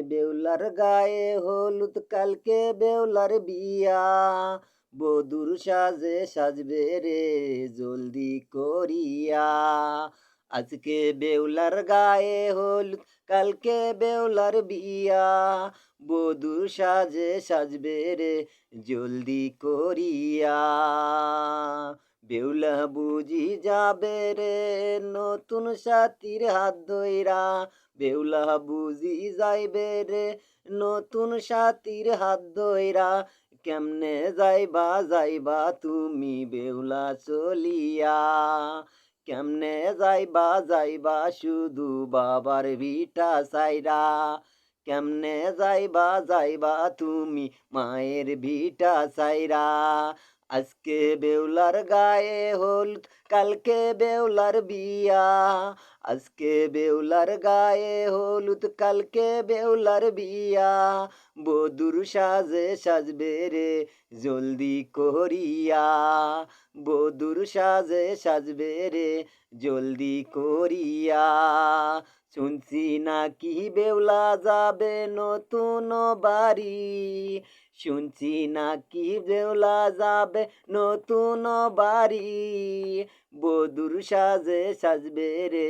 বেউলার গায়ে হলুদ কালকে বেউলার বিয়া বধুর সাজে সাজবে রে জলদি করিয়া আজকে বেউলার গায়ে হলুদ কালকে বেউলার বিয়া বধুর সাজে সাজবে রে জলদি করিয়া বেউলা বুঝি যাবে রে নতুন সাথীর হাত ধইরা বেউলা বুঝি যাইবে রে নতুন সাথীর হাত ধইরা কেমনে যাইবা যাইবা তুমি বেউলা চলিয়া কেমনে যাইবা যাইবা শুধু বাবার ভিটা সাইরা কেমনে যাইবা যাইবা তুমি মায়ের ভিটা সাইরা আজকে বেউলার গায়ে হলুদ কালকে বেউলার বিয়া আজকে বেউলার গায়ে হলুদ কালকে বেউলার বিয়া বধুর সাজে সাজবে রে জলদি করিয়া বধুর সাজে সাজবে রে জলদি করিয়া শুনছি নাকি বেউলা যাবে নতুন বাড়ি শুনছি নাকি বেউলা যাবে নতুন বাড়ি বধুর সাজে সাজবে রে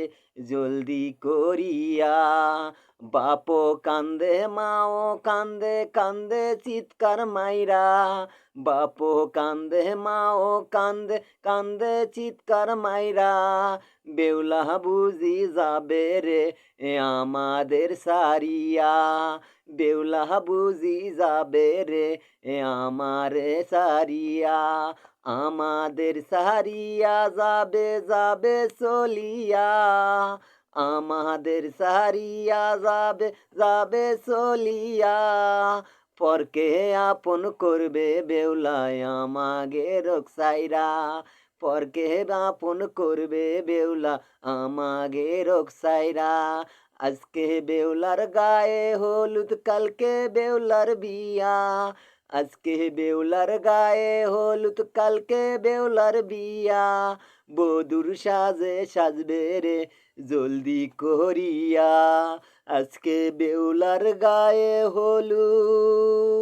জলদি করিয়া বাপো কান্দে মাও কান্দে কান্দে চিৎকার মাইরা বাপো কান্দে মাও কান্দে কান্দে চিৎকার মাইরা বেউলা বুঝি যাবে রে আমাদের সারিয়া বেউলা বুঝি যাবে রে আমারে সারিয়া আমাদের সারিয়া যাবে যাবে চলিয়া আমাদের সারিয়া যাবে যাবে চলিয়া পরকে আপন করবে বেউলায় আমাগে রকসাইরা পরকে আপন করবে বেউলা আমাগে রকসাইরা আজকে বেউলার গায়ে হলুদ কালকে বেউলার বিয়া আজকে বেউলার গায়ে হলুদ কালকে বেউলার বিয়া বধুর সাজে সাজবে রে জলদি করিয়া আজকে বেউলার গায়ে হলুদ।